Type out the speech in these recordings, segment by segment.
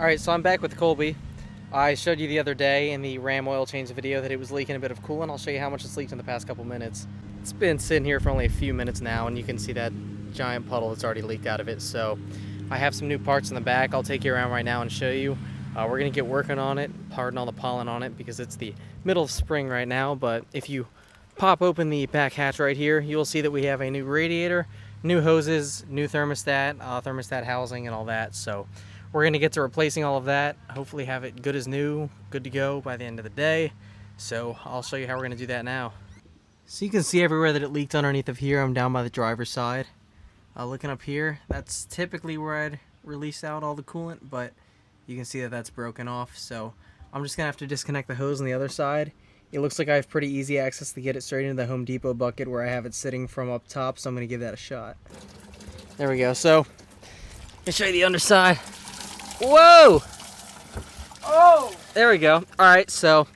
Alright, so I'm back with Colby. I showed you the other day in the ram oil change video that it was leaking a bit of coolant. I'll show you how much it's leaked in the past couple minutes. It's been sitting here for only a few minutes now, and you can see that giant puddle that's already leaked out of it. So I have some new parts in the back. I'll take you around right now and show you. We're going to get working on it, pardon all the pollen on it, because it's the middle of spring right now. But if you pop open the back hatch right here, you'll see that we have a new radiator, new hoses, new thermostat housing, and all that. So we're going to get to replacing all of that, hopefully have it good as new, good to go by the end of the day. So I'll show you how we're going to do that now. So you can see everywhere that it leaked underneath of here. I'm down by the driver's side. Looking up here, that's typically where I'd release out all the coolant, but you can see that that's broken off. So I'm just going to have to disconnect the hose on the other side. It looks like I have pretty easy access to get it straight into the Home Depot bucket where I have it sitting from up top, so I'm going to give that a shot. There we go. So let me show you the underside. Whoa! Oh! There we go. Alright, so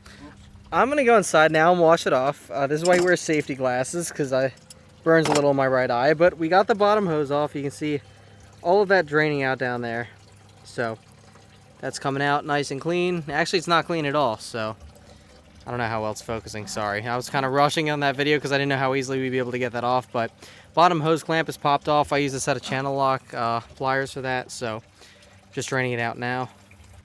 I'm going to go inside now and wash it off. This is why you wear safety glasses, because it burns a little in my right eye. But we got the bottom hose off. You can see all of that draining out down there. So that's coming out nice and clean. Actually, it's not clean at all, so I don't know how well it's focusing, sorry. I was kind of rushing on that video because I didn't know how easily we'd be able to get that off, but bottom hose clamp is popped off. I use a set of channel lock pliers for that, so just draining it out now.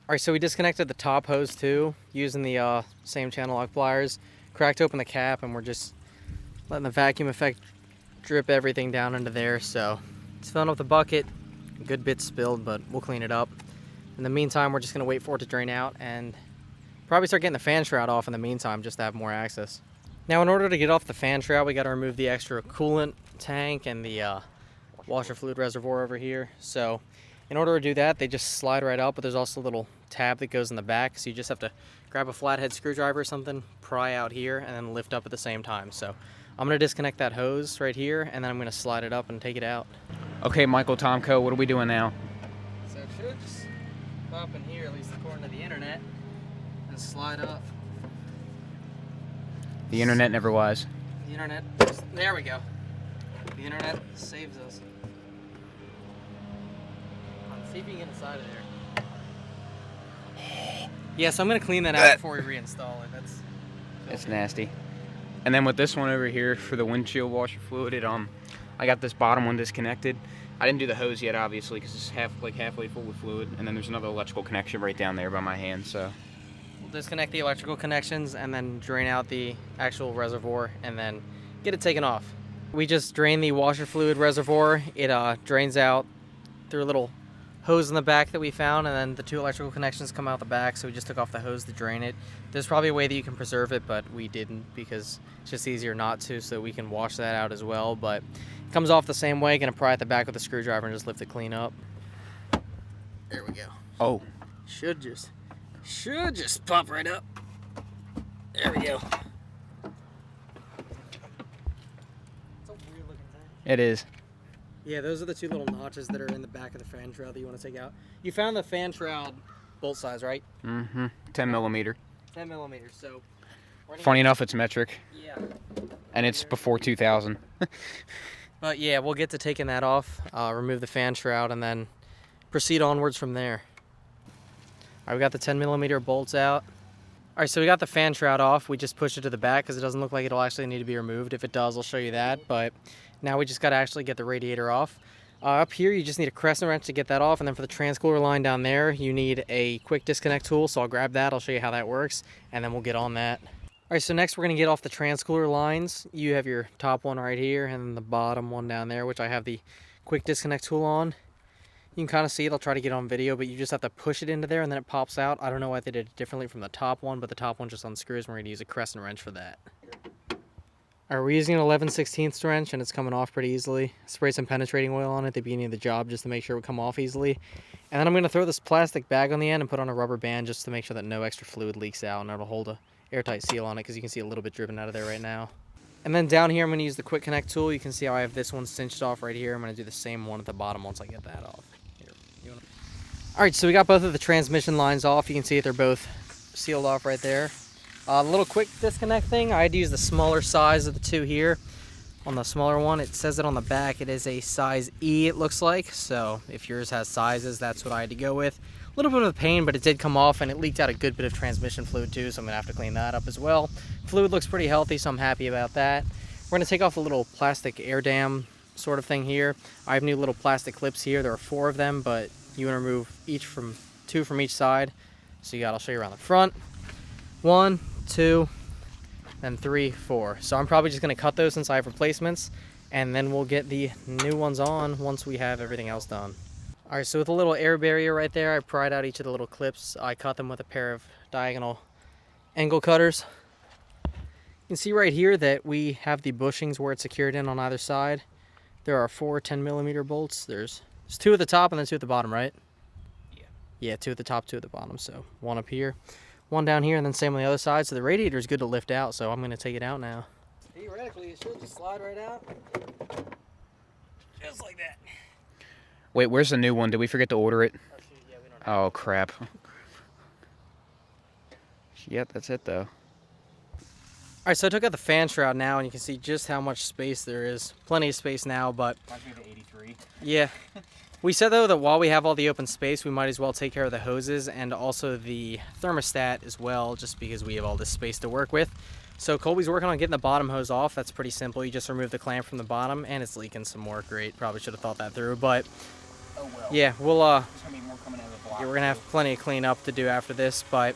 Alright, so we disconnected the top hose too, using the same channel lock pliers. Cracked open the cap, and we're just letting the vacuum effect drip everything down into there. So it's filling up the bucket. A good bit spilled, but we'll clean it up. In the meantime, we're just going to wait for it to drain out and probably start getting the fan shroud off in the meantime, just to have more access. Now, in order to get off the fan shroud, we got to remove the extra coolant tank and the washer fluid reservoir over here. So in order to do that, they just slide right out, but there's also a little tab that goes in the back, so you just have to grab a flathead screwdriver or something, pry out here, and then lift up at the same time. So I'm going to disconnect that hose right here, and then I'm going to slide it up and take it out. Okay, Michael Tomko, what are we doing now? So it should just pop in here, at least according to the internet, and slide up. The internet never was. The internet, there we go. The internet saves us. See if you can get inside of there. Yeah, so I'm going to clean that out before we reinstall it. That's nasty. And then with this one over here for the windshield washer fluid, I got this bottom one disconnected. I didn't do the hose yet, obviously, because it's halfway full with fluid. And then there's another electrical connection right down there by my hand, so we'll disconnect the electrical connections and then drain out the actual reservoir and then get it taken off. We just drained the washer fluid reservoir. It drains out through a little hose in the back that we found, and then the two electrical connections come out the back, so we just took off the hose to drain it. There's probably a way that you can preserve it, but we didn't because it's just easier not to, so we can wash that out as well. But it comes off the same way. Gonna pry at the back with a screwdriver and just lift it clean up. There we go. Oh, should just pop right up. There we go. It's a weird looking thing. it is. Yeah, those are the two little notches that are in the back of the fan shroud that you want to take out. You found the fan shroud bolt size, right? Mm-hmm. 10 millimeter. 10 millimeters. So funny enough, it's metric. Yeah. And it's before 2000. But yeah, we'll get to taking that off, remove the fan shroud, and then proceed onwards from there. All right, we got the 10 millimeter bolts out. All right, so we got the fan shroud off. We just pushed it to the back because it doesn't look like it'll actually need to be removed. If it does, I'll show you that. But now we just got to actually get the radiator off. Up here, you just need a crescent wrench to get that off. And then for the transcooler line down there, you need a quick disconnect tool. So I'll grab that. I'll show you how that works. And then we'll get on that. All right, so next we're going to get off the transcooler lines. You have your top one right here and then the bottom one down there, which I have the quick disconnect tool on. You can kind of see it. I'll try to get on video, but you just have to push it into there and then it pops out. I don't know why they did it differently from the top one, but the top one just unscrews. We're going to use a crescent wrench for that. All right, we're using an 11/16 wrench and it's coming off pretty easily. Spray some penetrating oil on it at the beginning of the job just to make sure it would come off easily. And then I'm going to throw this plastic bag on the end and put on a rubber band just to make sure that no extra fluid leaks out, and it'll hold a airtight seal on it because you can see a little bit dripping out of there right now. And then down here I'm going to use the quick connect tool. You can see how I have this one cinched off right here. I'm going to do the same one at the bottom once I get that off. Here, all right, so we got both of the transmission lines off. You can see that they're both sealed off right there. The little quick disconnect thing, I had to use the smaller size of the two here. On the smaller one, it says it on the back, it is a size E, it looks like. So if yours has sizes, that's what I had to go with. little bit of a pain, but it did come off, and it leaked out a good bit of transmission fluid too, so I'm gonna have to clean that up as well. Fluid looks pretty healthy, so I'm happy about that. We're gonna take off the little plastic air dam sort of thing here. I have new little plastic clips here. There are 4 of them, but you want to remove 2 from each side. So I'll show you around the front. 1, 2, then 3, 4. So I'm probably just gonna cut those since I have replacements, and then we'll get the new ones on once we have everything else done. All right, so with a little air barrier right there, I pried out each of the little clips. I cut them with a pair of diagonal angle cutters. You can see right here that we have the bushings where it's secured in on either side. There are 4 10mm bolts. There's 2 at the top and then 2 at the bottom, right? Yeah, 2 at the top, 2 at the bottom. So 1 up here, 1 down here, and then same on the other side. So the radiator is good to lift out, so I'm gonna take it out now. Theoretically, it should just slide right out. Just like that. Wait, where's the new one? Did we forget to order it? Oh, shoot, yeah, we don't have Oh, crap. Yep, that's it, though. Alright, so I took out the fan shroud now, and you can see just how much space there is. Plenty of space now, but... Reminds me of the 83. Yeah. We said, though, that while we have all the open space, we might as well take care of the hoses and also the thermostat as well, just because we have all this space to work with. So Colby's working on getting the bottom hose off. That's pretty simple. You just remove the clamp from the bottom, and it's leaking some more. Great. Probably should have thought that through, but... Oh, well. Yeah, we'll, There's gonna be more coming out of the block. yeah, we're gonna have plenty of cleanup to do after this, but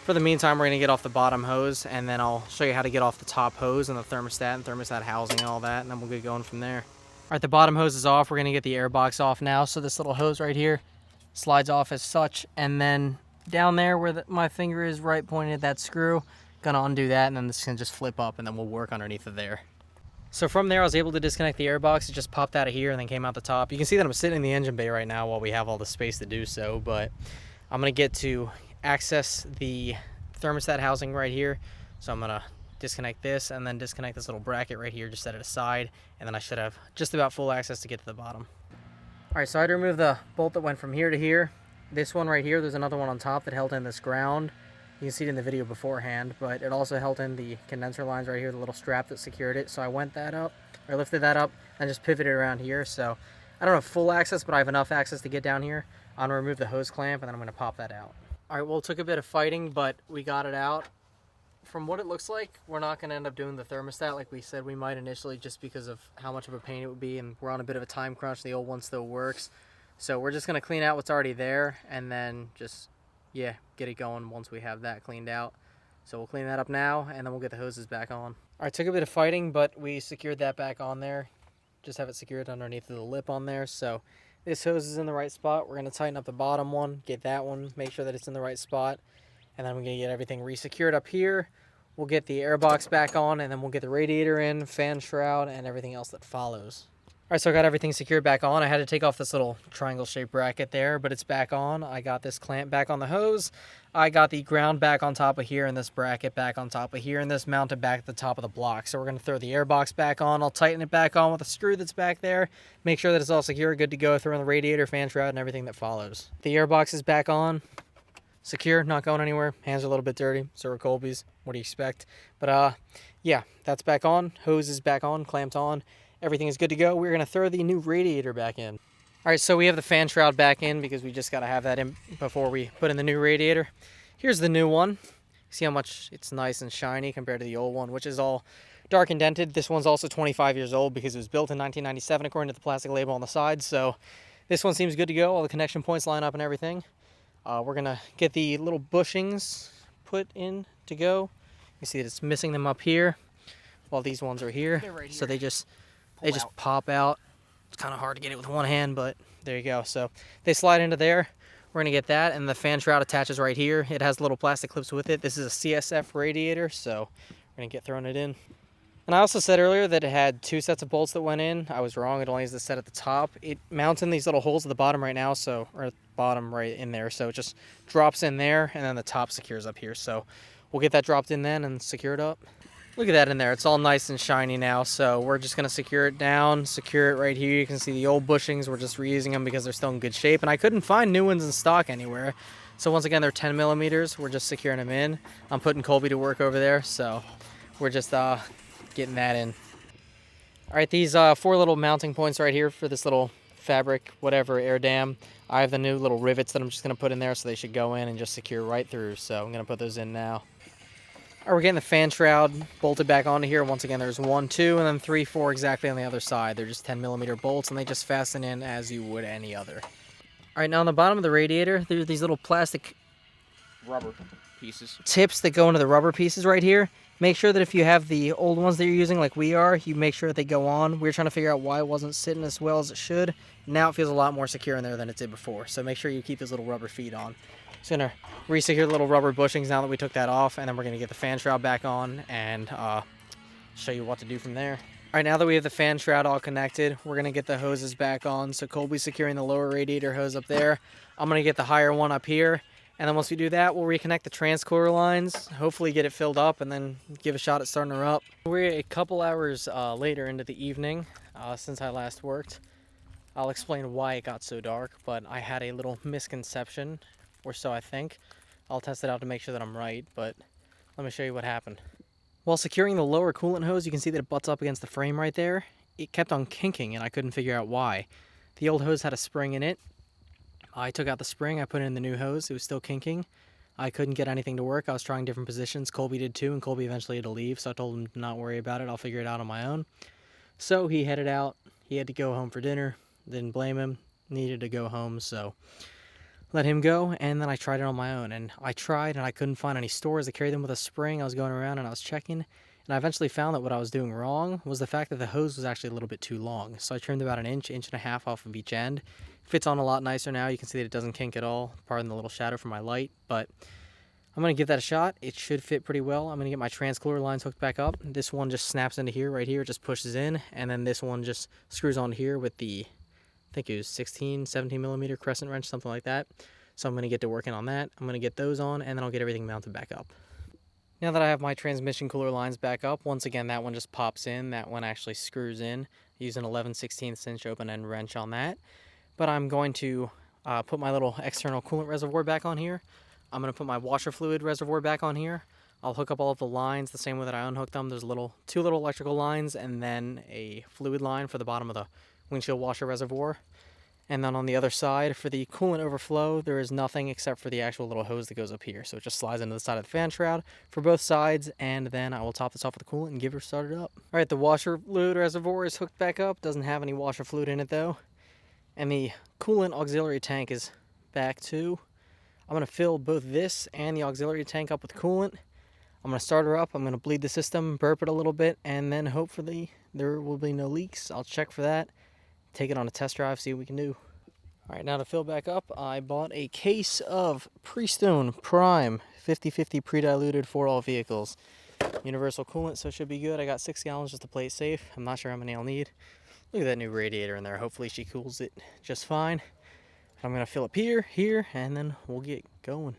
for the meantime, we're gonna get off the bottom hose, and then I'll show you how to get off the top hose and the thermostat housing and all that, and then we'll get going from there. All right, the bottom hose is off. We're gonna get the air box off now. So this little hose right here slides off as such, and then down there where my finger is right pointed at that screw, gonna undo that, and then this can just flip up, and then we'll work underneath of there. So from there, I was able to disconnect the air box. It just popped out of here and then came out the top. You can see that I'm sitting in the engine bay right now while we have all the space to do so, but I'm gonna get to access the thermostat housing right here. So I'm gonna disconnect this and then disconnect this little bracket right here, just set it aside, and then I should have just about full access to get to the bottom. All right, so I had to remove the bolt that went from here to here. This one right here, there's another one on top that held in this ground. You can see it in the video beforehand, but it also held in the condenser lines right here, the little strap that secured it. So I lifted that up and just pivoted around here. So I don't have full access, but I have enough access to get down here. I'm gonna remove the hose clamp and then I'm gonna pop that out. All right, well, it took a bit of fighting, but we got it out. From what it looks like, we're not gonna end up doing the thermostat like we said we might initially, just because of how much of a pain it would be, and we're on a bit of a time crunch. The old one still works. So we're just gonna clean out what's already there and then just, yeah, get it going once we have that cleaned out. So we'll clean that up now, and then we'll get the hoses back on. All right, took a bit of fighting, but we secured that back on there. Just have it secured underneath the lip on there. So this hose is in the right spot. We're gonna tighten up the bottom one, get that one, make sure that it's in the right spot. And then we're gonna get everything resecured up here. We'll get the air box back on, and then we'll get the radiator in, fan shroud, and everything else that follows. All right, so I got everything secured back on. I had to take off this little triangle-shaped bracket there, but it's back on. I got this clamp back on the hose. I got the ground back on top of here, and this bracket back on top of here, and this mounted back at the top of the block. So we're going to throw the air box back on. I'll tighten it back on with a screw that's back there. Make sure that it's all secure, good to go. Throw in the radiator, fan shroud, and everything that follows. The air box is back on. Secure, not going anywhere. Hands are a little bit dirty, so are Colby's. What do you expect? But yeah, that's back on. Hose is back on, clamped on. Everything is good to go. We're going to throw the new radiator back in. All right, so we have the fan shroud back in because we just got to have that in before we put in the new radiator. Here's the new one. See how much it's nice and shiny compared to the old one, which is all dark and dented. This one's also 25 years old because it was built in 1997 according to the plastic label on the side. So this one seems good to go. All the connection points line up and everything. We're going to get the little bushings put in to go. You see that it's missing them up here while these ones are here. Right here. So they just pop out. It's kind of hard to get it with one hand, but there you go. So they slide into there. We're gonna get that, and the fan shroud attaches right here. It has little plastic clips with it. This is a CSF radiator, so we're gonna get throwing it in. And I also said earlier that it had 2 sets of bolts that went in. I was wrong. It only has the set at the top. It mounts in these little holes at the bottom right now, so, or at the bottom right in there. So it just drops in there, and then the top secures up here. So we'll get that dropped in then and secure it up. Look at that in there. It's all nice and shiny now. So we're just going to secure it down, secure it right here. You can see the old bushings. We're just reusing them because they're still in good shape. And I couldn't find new ones in stock anywhere. So once again, they're 10 millimeters. We're just securing them in. I'm putting Colby to work over there. So we're just getting that in. All right, these 4 little mounting points right here for this little fabric, whatever, air dam. I have the new little rivets that I'm just going to put in there, so they should go in and just secure right through. So I'm going to put those in now. All right, we're getting the fan shroud bolted back onto here. Once again, there's 1, 2, and then 3, 4 exactly on the other side. They're just 10mm bolts, and they just fasten in as you would any other. All right, now on the bottom of the radiator, there's these little plastic Rubber pieces. tips that go into the rubber pieces right here. Make sure that if you have the old ones that you're using like we are, you make sure that they go on. We were trying to figure out why it wasn't sitting as well as it should. Now it feels a lot more secure in there than it did before. So make sure you keep those little rubber feet on. Just gonna re-secure the little rubber bushings now that we took that off, and then we're gonna get the fan shroud back on and show you what to do from there. All right, now that we have the fan shroud all connected, we're gonna get the hoses back on. So Colby's securing the lower radiator hose up there. I'm gonna get the higher one up here. And then once we do that, we'll reconnect the transcooler lines, hopefully get it filled up, and then give a shot at starting her up. We're a couple hours later into the evening since I last worked. I'll explain why it got so dark, but I had a little misconception, or so I think. I'll test it out to make sure that I'm right, but let me show you what happened. While securing the lower coolant hose, you can see that it butts up against the frame right there. It kept on kinking, and I couldn't figure out why. The old hose had a spring in it. I took out the spring, I put in the new hose, it was still kinking. I couldn't get anything to work, I was trying different positions, Colby did too, and Colby eventually had to leave, so I told him to not worry about it, I'll figure it out on my own. So he headed out, he had to go home for dinner, didn't blame him, needed to go home, so let him go, and then I tried it on my own, and I tried and I couldn't find any stores that carried them with a spring. I was going around and I was checking, and I eventually found that what I was doing wrong was the fact that the hose was actually a little bit too long, so I trimmed about an inch, inch and a half off of each end. Fits on a lot nicer now. You can see that it doesn't kink at all. Pardon the little shadow from my light, but I'm going to give that a shot. It should fit pretty well. I'm going to get my transcooler lines hooked back up. This one just snaps into here, right here. It just pushes in, and then this one just screws on here with the, I think it was 16, 17mm crescent wrench, something like that. So I'm going to get to working on that. I'm going to get those on, and then I'll get everything mounted back up. Now that I have my transmission cooler lines back up, once again, that one just pops in. That one actually screws in. I use an 11/16 inch open end wrench on that. But I'm going to put my little external coolant reservoir back on here. I'm going to put my washer fluid reservoir back on here. I'll hook up all of the lines the same way that I unhooked them. There's two little electrical lines and then a fluid line for the bottom of the windshield washer reservoir. And then on the other side, for the coolant overflow, there is nothing except for the actual little hose that goes up here. So it just slides into the side of the fan shroud for both sides, and then I will top this off with the coolant and give her started up. All right, the washer fluid reservoir is hooked back up. Doesn't have any washer fluid in it though. And the coolant auxiliary tank is back too. I'm going to fill both this and the auxiliary tank up with coolant. I'm going to start her up. I'm going to bleed the system, burp it a little bit, and then hopefully there will be no leaks. I'll check for that, take it on a test drive, see what we can do. All right, now to fill back up, I bought a case of Prestone Prime 50/50 pre-diluted for all vehicles. Universal coolant, so it should be good. I got 6 gallons just to play it safe. I'm not sure how many I'll need. Look at that new radiator in there. Hopefully she cools it just fine. I'm going to fill up here, and then we'll get going.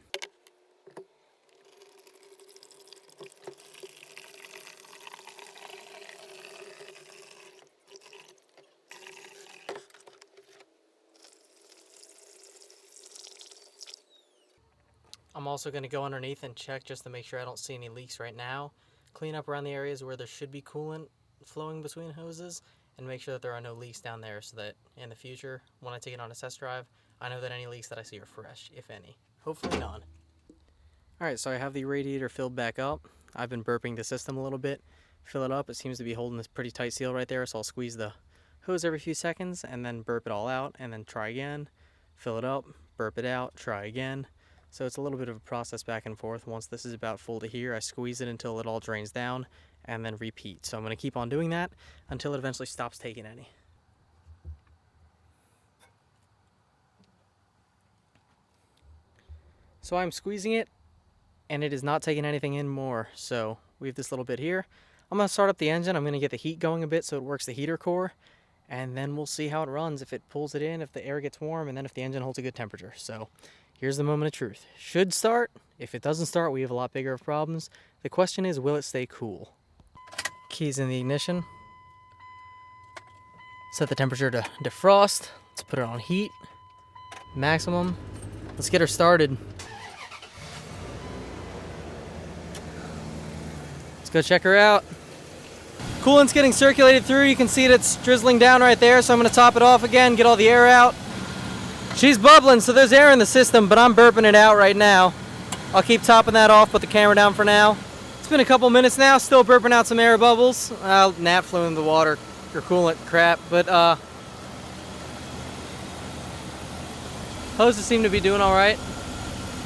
I'm also going to go underneath and check just to make sure I don't see any leaks right now. Clean up around the areas where there should be coolant flowing between hoses, and make sure that there are no leaks down there so that in the future, when I take it on a test drive, I know that any leaks that I see are fresh, if any. Hopefully none. Alright, so I have the radiator filled back up. I've been burping the system a little bit. Fill it up. It seems to be holding this pretty tight seal right there, so I'll squeeze the hose every few seconds and then burp it all out and then try again. Fill it up, burp it out, try again. So it's a little bit of a process back and forth. Once this is about full to here, I squeeze it until it all drains down and then repeat. So I'm going to keep on doing that until it eventually stops taking any. So I'm squeezing it and it is not taking anything in more. So we have this little bit here. I'm going to start up the engine. I'm going to get the heat going a bit so it works the heater core, and then we'll see how it runs, if it pulls it in, if the air gets warm, and then if the engine holds a good temperature. So here's the moment of truth. Should start. If it doesn't start, we have a lot bigger of problems. The question is, will it stay cool? Keys in the ignition. Set the temperature to defrost. Let's put it on heat. Maximum. Let's get her started. Let's go check her out. Coolant's getting circulated through. You can see it, it's drizzling down right there, so I'm going to top it off again, get all the air out. She's bubbling, so there's air in the system, but I'm burping it out right now. I'll keep topping that off, put the camera down for now. It's been a couple minutes now, still burping out some air bubbles. Gnat flew in the water, or coolant crap, but hoses seem to be doing all right.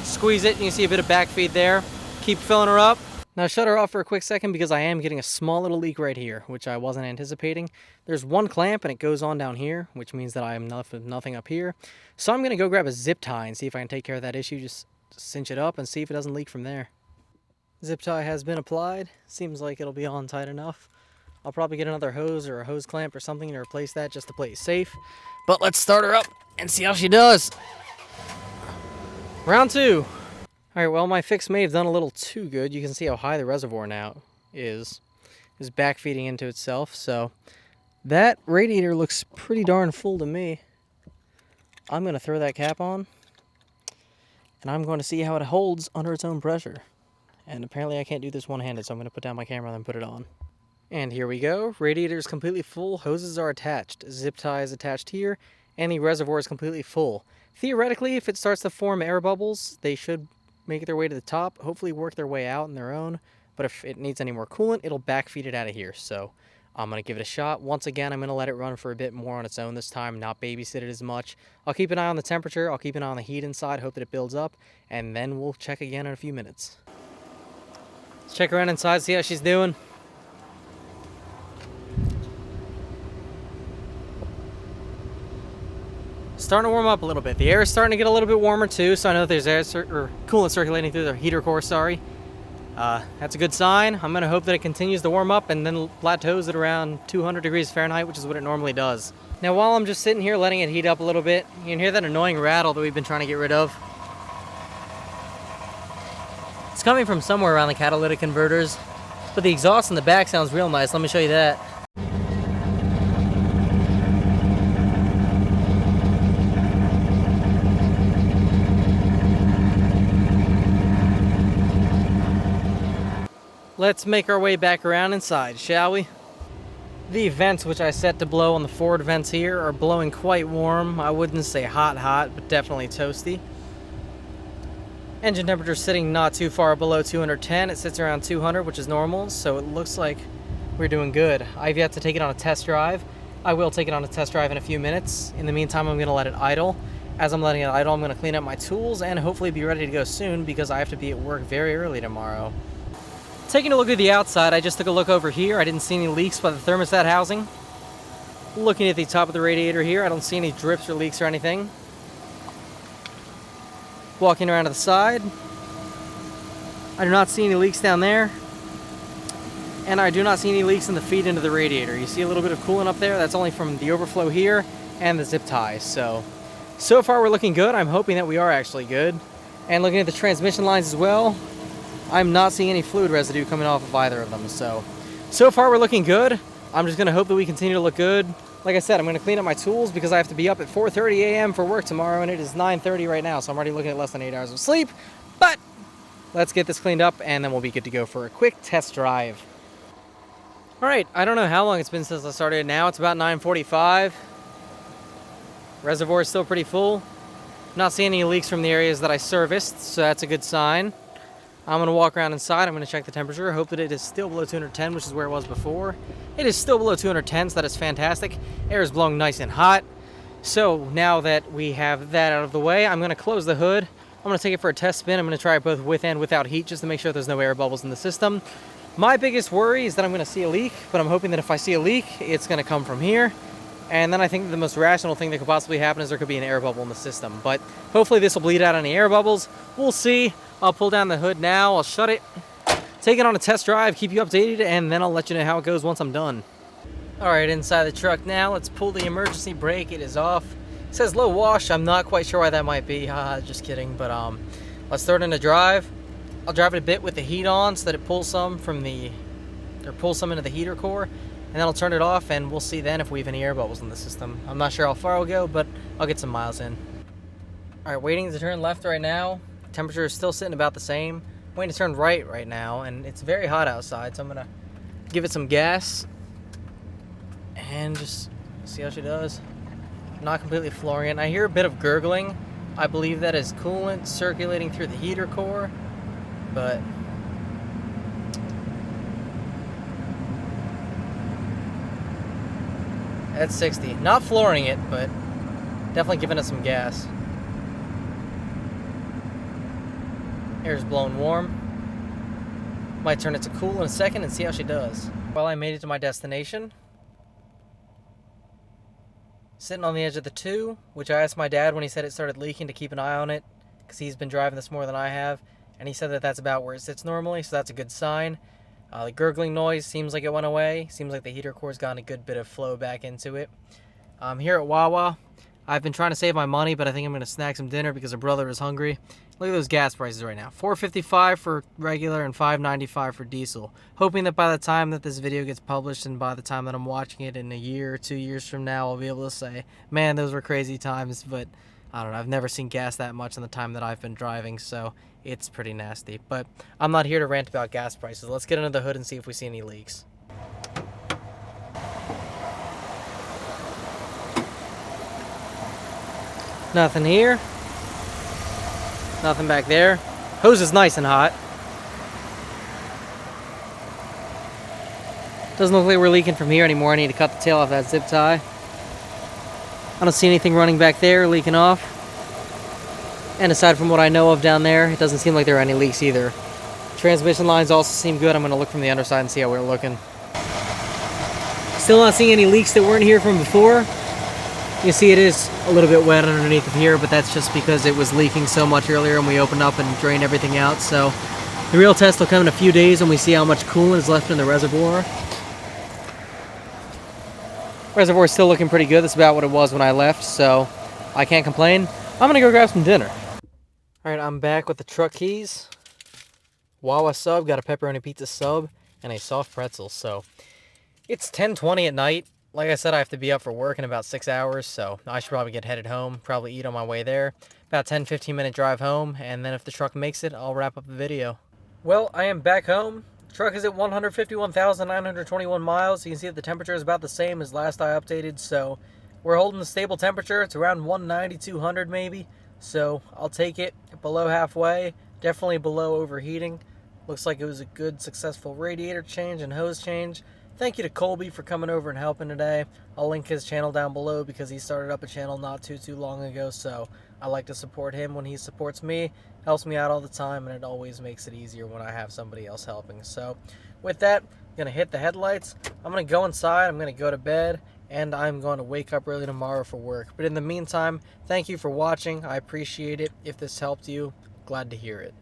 Squeeze it, and you see a bit of backfeed there. Keep filling her up. Now shut her off for a quick second because I am getting a small little leak right here, which I wasn't anticipating. There's one clamp and it goes on down here, which means that I am left with nothing up here. So I'm going to go grab a zip tie and see if I can take care of that issue. Just cinch it up and see if it doesn't leak from there. Zip tie has been applied. Seems like it'll be on tight enough. I'll probably get another hose or a hose clamp or something to replace that just to play it safe. But let's start her up and see how she does. Round 2. Alright, well, my fix may have done a little too good. You can see how high the reservoir now is backfeeding into itself. So that radiator looks pretty darn full to me. I'm going to throw that cap on, and I'm going to see how it holds under its own pressure. And apparently I can't do this one-handed, so I'm going to put down my camera and then put it on. And here we go. Radiator is completely full. Hoses are attached. Zip tie is attached here, and the reservoir is completely full. Theoretically, if it starts to form air bubbles, they should make their way to the top, hopefully work their way out on their own. But if it needs any more coolant, it'll backfeed it out of here. So I'm going to give it a shot. Once again, I'm going to let it run for a bit more on its own this time, not babysit it as much. I'll keep an eye on the temperature. I'll keep an eye on the heat inside, hope that it builds up, and then we'll check again in a few minutes. Let's check around inside, see how she's doing. Starting to warm up a little bit. The air is starting to get a little bit warmer too, so I know there's air or coolant circulating through the heater core, sorry. That's a good sign. I'm going to hope that it continues to warm up and then plateaus at around 200 degrees Fahrenheit, which is what it normally does. Now while I'm just sitting here letting it heat up a little bit, you can hear that annoying rattle that we've been trying to get rid of. It's coming from somewhere around the catalytic converters, but the exhaust in the back sounds real nice. Let me show you that. Let's make our way back around inside, shall we? The vents, which I set to blow on the forward vents here, are blowing quite warm. I wouldn't say hot, but definitely toasty. Engine temperature sitting not too far below 210. It sits around 200, which is normal, so it looks like we're doing good. I've yet to take it on a test drive. I will take it on a test drive in a few minutes. In the meantime, I'm going to let it idle. As I'm letting it idle, I'm going to clean up my tools and hopefully be ready to go soon because I have to be at work very early tomorrow. Taking a look at the outside, I just took a look over here. I didn't see any leaks by the thermostat housing. Looking at the top of the radiator here, I don't see any drips or leaks or anything. Walking around to the side, I do not see any leaks down there. And I do not see any leaks in the feed into the radiator. You see a little bit of coolant up there? That's only from the overflow here and the zip ties. So far we're looking good. I'm hoping that we are actually good. And looking at the transmission lines as well, I'm not seeing any fluid residue coming off of either of them. So far we're looking good. I'm just going to hope that we continue to look good. Like I said, I'm going to clean up my tools because I have to be up at 4:30 a.m. for work tomorrow, and it is 9:30 right now, so I'm already looking at less than 8 hours of sleep. But let's get this cleaned up, and then we'll be good to go for a quick test drive. All right, I don't know how long it's been since I started now. It's about 9:45. Reservoir is still pretty full. Not seeing any leaks from the areas that I serviced, so that's a good sign. I'm going to walk around inside. I'm going to check the temperature. Hope that it is still below 210, which is where it was before. It is still below 210, so that is fantastic. Air is blowing nice and hot. So now that we have that out of the way, I'm going to close the hood. I'm going to take it for a test spin. I'm going to try it both with and without heat just to make sure there's no air bubbles in the system. My biggest worry is that I'm going to see a leak, but I'm hoping that if I see a leak, it's going to come from here. And then I think the most rational thing that could possibly happen is there could be an air bubble in the system. But hopefully this will bleed out any air bubbles. We'll see. I'll pull down the hood now. I'll shut it, take it on a test drive, keep you updated, and then I'll let you know how it goes once I'm done. All right, inside the truck now. Let's pull the emergency brake. It is off. It says low wash. I'm not quite sure why that might be. Just kidding. But let's throw it into drive. I'll drive it a bit with the heat on so that it pulls some into the heater core. And then I'll turn it off, and we'll see then if we have any air bubbles in the system. I'm not sure how far I'll go, but I'll get some miles in. All right, waiting to turn left right now. Temperature is still sitting about the same. Waiting to turn right now, and it's very hot outside, so I'm gonna give it some gas and just see how she does. Not completely flooring it. I hear a bit of gurgling. I believe that is coolant circulating through the heater core, but that's 60. Not flooring it, but definitely giving it some gas. Air's blowing warm. Might turn it to cool in a second and see how she does. Well, I made it to my destination. Sitting on the edge of the 2, which I asked my dad when he said it started leaking to keep an eye on it, because he's been driving this more than I have, and he said that that's about where it sits normally, so that's a good sign. The gurgling noise seems like it went away. Seems like the heater core's gotten a good bit of flow back into it. Here at Wawa, I've been trying to save my money, but I think I'm going to snack some dinner because her brother is hungry. Look at those gas prices right now. $4.55 for regular and $5.95 for diesel. Hoping that by the time that this video gets published and by the time that I'm watching it in a year or 2 years from now, I'll be able to say, man, those were crazy times. But I don't know. I've never seen gas that much in the time that I've been driving, so it's pretty nasty. But I'm not here to rant about gas prices. Let's get under the hood and see if we see any leaks. Nothing here. Nothing back there. Hose is nice and hot. Doesn't look like we're leaking from here anymore. I need to cut the tail off that zip tie. I don't see anything running back there leaking off. And aside from what I know of down there, it doesn't seem like there are any leaks either. Transmission lines also seem good. I'm going to look from the underside and see how we're looking. Still not seeing any leaks that weren't here from before. You can see it is a little bit wet underneath of here, but that's just because it was leaking so much earlier and we opened up and drained everything out. So the real test will come in a few days when we see how much coolant is left in the reservoir. Reservoir is still looking pretty good. That's about what it was when I left, so I can't complain. I'm going to go grab some dinner. Alright, I'm back with the truck keys. Wawa sub, got a pepperoni pizza sub, and a soft pretzel. So it's 10:20 at night. Like I said, I have to be up for work in about 6 hours, so I should probably get headed home, probably eat on my way there. About 10-15 minute drive home, and then if the truck makes it, I'll wrap up the video. Well, I am back home. The truck is at 151,921 miles. You can see that the temperature is about the same as last I updated, so we're holding a stable temperature. It's around 190, 200 maybe, so I'll take it below halfway, definitely below overheating. Looks like it was a good, successful radiator change and hose change. Thank you to Colby for coming over and helping today. I'll link his channel down below because he started up a channel not too long ago, so I like to support him when he supports me. Helps me out all the time, and it always makes it easier when I have somebody else helping. So with that, I'm going to hit the headlights. I'm going to go inside. I'm going to go to bed, and I'm going to wake up early tomorrow for work. But in the meantime, thank you for watching. I appreciate it. If this helped you, glad to hear it.